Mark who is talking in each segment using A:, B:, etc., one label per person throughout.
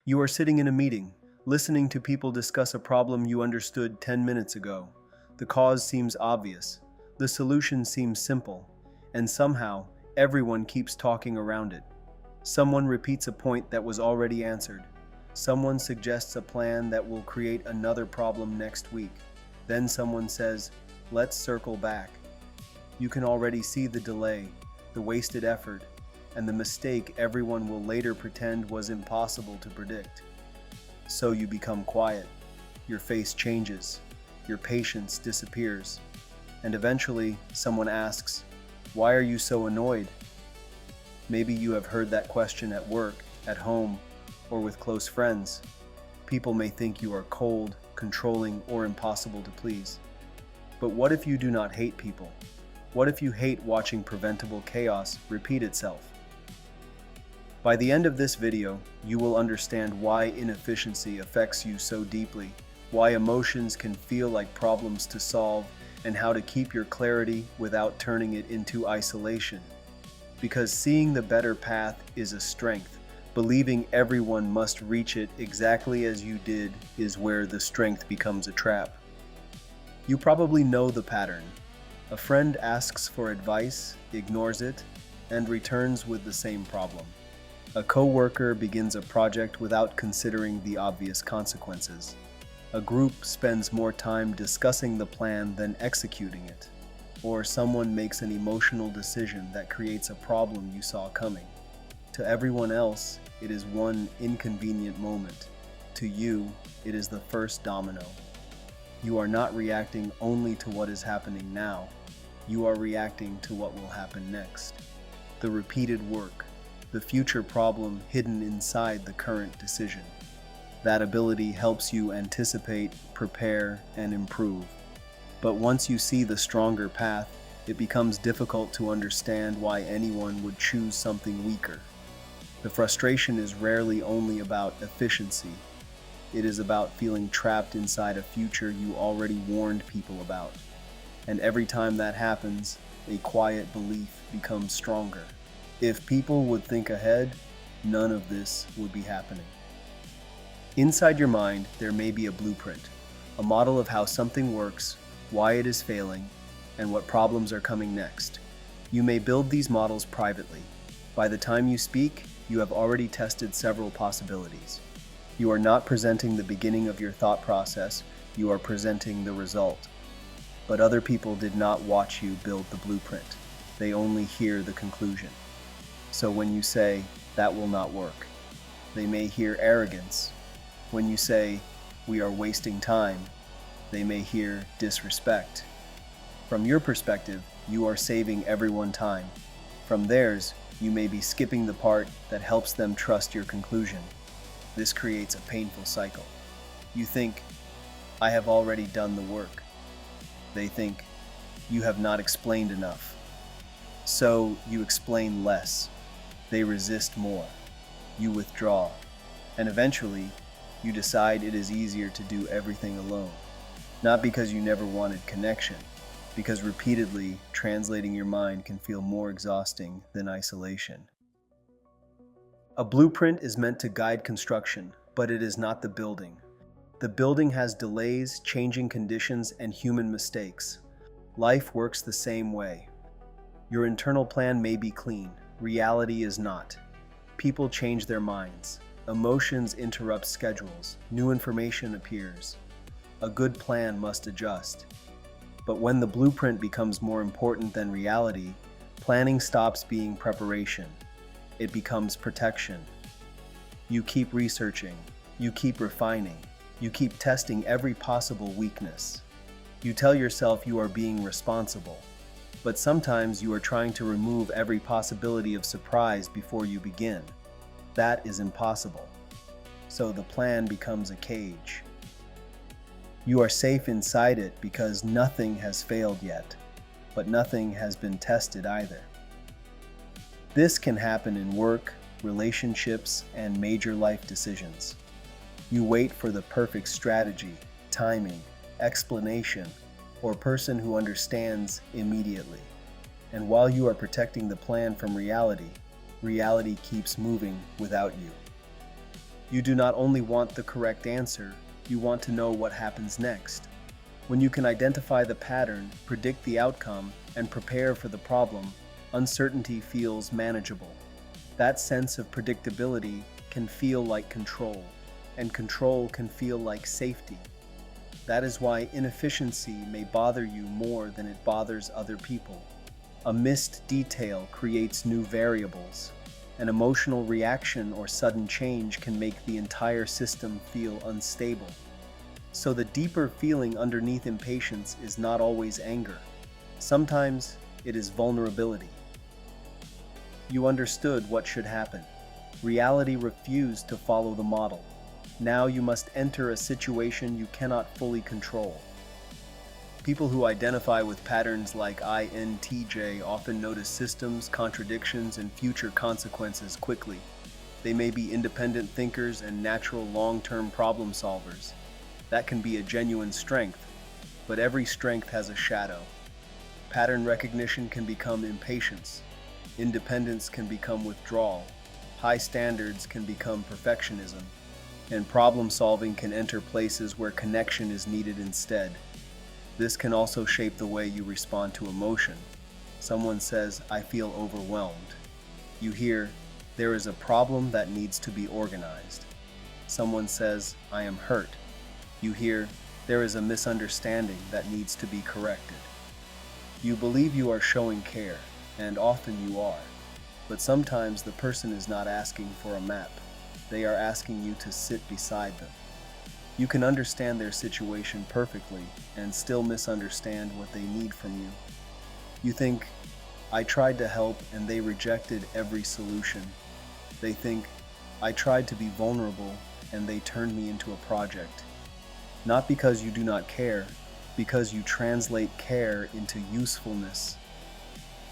A: You are sitting in a meeting, listening to people discuss a problem you understood 10 minutes ago. The cause seems obvious, the solution seems simple, and somehow everyone keeps talking around it. Someone repeats a point that was already answered. Someone suggests a plan that will create another problem next week. Then someone says, "Let's circle back." You can already see the delay, the wasted effort, and the mistake everyone will later pretend was impossible to predict. So you become quiet, your face changes, your patience disappears, and eventually someone asks, "Why are you so annoyed?" Maybe you have heard that question at work, at home, or with close friends. People may think you are cold, controlling, or impossible to please. But what if you do not hate people? What if you hate watching preventable chaos repeat itself? By the end of this video, you will understand why inefficiency affects you so deeply, why emotions can feel like problems to solve, and how to keep your clarity without turning it into isolation. Because seeing the better path is a strength, believing everyone must reach it exactly as you did is where the strength becomes a trap. You probably know the pattern. A friend asks for advice, ignores it, and returns with the same problem. A coworker begins a project without considering the obvious consequences. A group spends more time discussing the plan than executing it. Or someone makes an emotional decision that creates a problem you saw coming. To everyone else, it is one inconvenient moment. To you, it is the first domino. You are not reacting only to what is happening now. You are reacting to what will happen next. The repeated work, the future problem hidden inside the current decision. That ability helps you anticipate, prepare, and improve. But once you see the stronger path, it becomes difficult to understand why anyone would choose something weaker. The frustration is rarely only about efficiency. It is about feeling trapped inside a future you already warned people about. And every time that happens, a quiet belief becomes stronger. If people would think ahead, none of this would be happening. Inside your mind, there may be a blueprint, a model of how something works, why it is failing, and what problems are coming next. You may build these models privately. By the time you speak, you have already tested several possibilities. You are not presenting the beginning of your thought process, you are presenting the result. But other people did not watch you build the blueprint. They only hear the conclusion. So when you say, "That will not work," they may hear arrogance. When you say, "We are wasting time," they may hear disrespect. From your perspective, you are saving everyone time. From theirs, you may be skipping the part that helps them trust your conclusion. This creates a painful cycle. You think, "I have already done the work." They think, "You have not explained enough." So you explain less. They resist more. You withdraw. And eventually, you decide it is easier to do everything alone. Not because you never wanted connection, because repeatedly translating your mind can feel more exhausting than isolation. A blueprint is meant to guide construction, but it is not the building. The building has delays, changing conditions, and human mistakes. Life works the same way. Your internal plan may be clean, reality is not. People change their minds. Emotions interrupt schedules. New information appears. A good plan must adjust. But when the blueprint becomes more important than reality, planning stops being preparation. It becomes protection. You keep researching. You keep refining. You keep testing every possible weakness. You tell yourself you are being responsible. But sometimes you are trying to remove every possibility of surprise before you begin. That is impossible. So the plan becomes a cage. You are safe inside it because nothing has failed yet, but nothing has been tested either. This can happen in work, relationships, and major life decisions. You wait for the perfect strategy, timing, explanation, or person who understands immediately. And while you are protecting the plan from reality, reality keeps moving without you. You do not only want the correct answer, you want to know what happens next. When you can identify the pattern, predict the outcome, and prepare for the problem, uncertainty feels manageable. That sense of predictability can feel like control, and control can feel like safety. That is why inefficiency may bother you more than it bothers other people. A missed detail creates new variables. An emotional reaction or sudden change can make the entire system feel unstable. So the deeper feeling underneath impatience is not always anger. Sometimes it is vulnerability. You understood what should happen. Reality refused to follow the model. Now you must enter a situation you cannot fully control. People who identify with patterns like INTJ often notice systems, contradictions, and future consequences quickly. They may be independent thinkers and natural long-term problem solvers. That can be a genuine strength, but every strength has a shadow. Pattern recognition can become impatience. Independence can become withdrawal. High standards can become perfectionism. And problem solving can enter places where connection is needed instead. This can also shape the way you respond to emotion. Someone says, "I feel overwhelmed." You hear, "There is a problem that needs to be organized." Someone says, "I am hurt." You hear, "There is a misunderstanding that needs to be corrected." You believe you are showing care, and often you are. But sometimes the person is not asking for a map. They are asking you to sit beside them. You can understand their situation perfectly and still misunderstand what they need from you. You think, "I tried to help and they rejected every solution." They think, "I tried to be vulnerable and they turned me into a project." Not because you do not care, because you translate care into usefulness.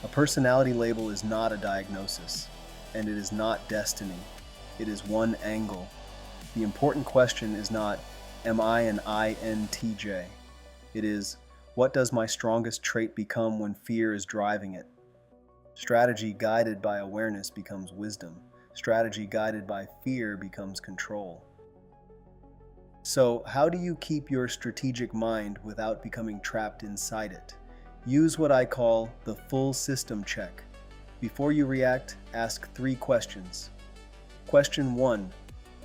A: A personality label is not a diagnosis, and it is not destiny. It is one angle. The important question is not, "Am I an INTJ?" It is, "What does my strongest trait become when fear is driving it?" Strategy guided by awareness becomes wisdom. Strategy guided by fear becomes control. So, how do you keep your strategic mind without becoming trapped inside it? Use what I call the full system check. Before you react, ask 3 questions. Question 1.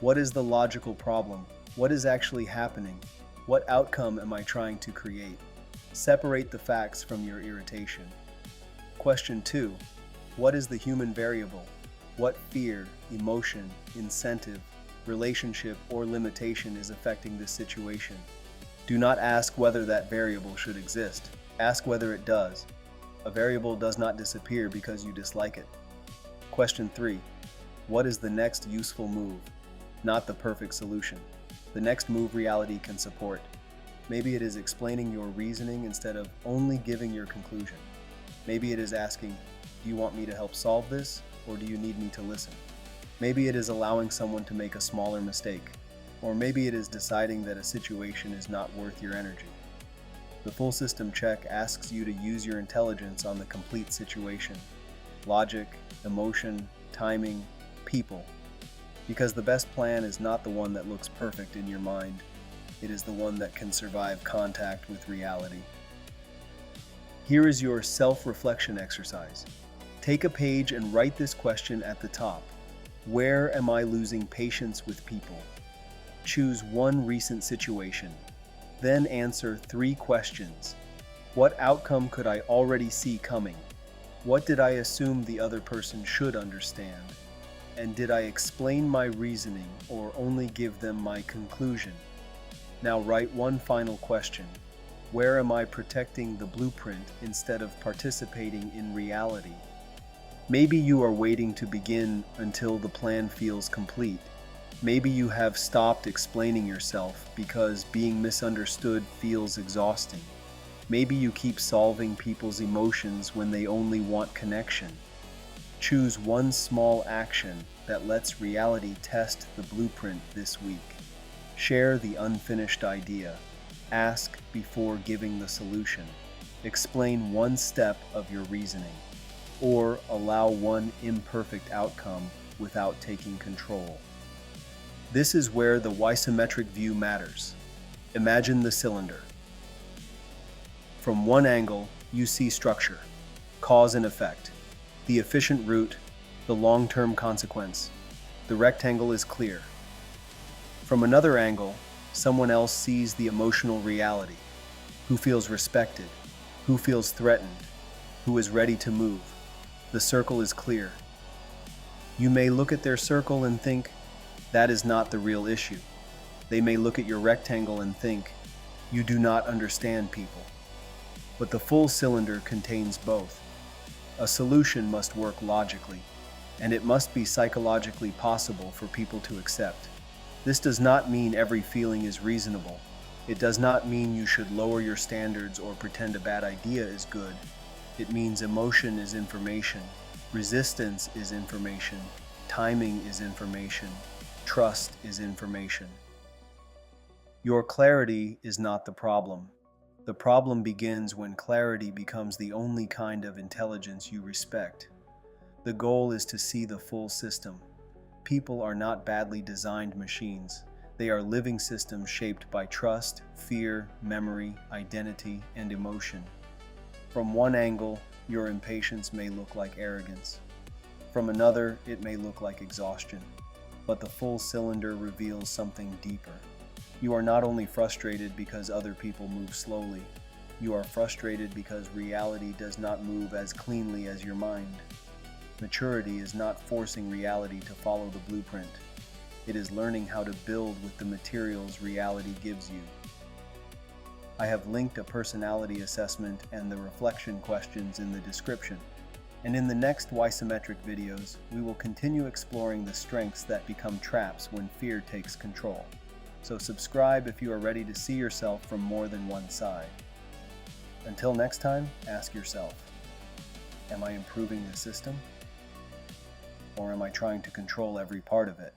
A: What is the logical problem? What is actually happening? What outcome am I trying to create? Separate the facts from your irritation. Question 2. What is the human variable? What fear, emotion, incentive, relationship, or limitation is affecting this situation? Do not ask whether that variable should exist. Ask whether it does. A variable does not disappear because you dislike it. Question 3. What is the next useful move? Not the perfect solution. The next move reality can support. Maybe it is explaining your reasoning instead of only giving your conclusion. Maybe it is asking, "Do you want me to help solve this, or do you need me to listen?" Maybe it is allowing someone to make a smaller mistake, or maybe it is deciding that a situation is not worth your energy. The full system check asks you to use your intelligence on the complete situation. Logic, emotion, timing, people. Because the best plan is not the one that looks perfect in your mind. It is the one that can survive contact with reality. Here is your self-reflection exercise. Take a page and write this question at the top. Where am I losing patience with people? Choose one recent situation. Then answer 3 questions. What outcome could I already see coming? What did I assume the other person should understand? And did I explain my reasoning or only give them my conclusion? Now write one final question. Where am I protecting the blueprint instead of participating in reality? Maybe you are waiting to begin until the plan feels complete. Maybe you have stopped explaining yourself because being misunderstood feels exhausting. Maybe you keep solving people's emotions when they only want connection. Choose one small action that lets reality test the blueprint this week. Share the unfinished idea. Ask before giving the solution. Explain one step of your reasoning. Or allow one imperfect outcome without taking control. This is where the Wysometric view matters. Imagine the cylinder. From one angle, you see structure, cause and effect, the efficient route, the long-term consequence. The rectangle is clear. From another angle, someone else sees the emotional reality. Who feels respected? Who feels threatened? Who is ready to move? The circle is clear. You may look at their circle and think, that is not the real issue. They may look at your rectangle and think, you do not understand people. But the full cylinder contains both. A solution must work logically, and it must be psychologically possible for people to accept. This does not mean every feeling is reasonable. It does not mean you should lower your standards or pretend a bad idea is good. It means emotion is information, resistance is information, timing is information, trust is information. Your clarity is not the problem. The problem begins when clarity becomes the only kind of intelligence you respect. The goal is to see the full system. People are not badly designed machines. They are living systems shaped by trust, fear, memory, identity, and emotion. From one angle, your impatience may look like arrogance. From another, it may look like exhaustion. But the full cylinder reveals something deeper. You are not only frustrated because other people move slowly, you are frustrated because reality does not move as cleanly as your mind. Maturity is not forcing reality to follow the blueprint. It is learning how to build with the materials reality gives you. I have linked a personality assessment and the reflection questions in the description. And in the next Wysometric videos, we will continue exploring the strengths that become traps when fear takes control. So subscribe if you are ready to see yourself from more than one side. Until next time, ask yourself, am I improving the system? Or am I trying to control every part of it?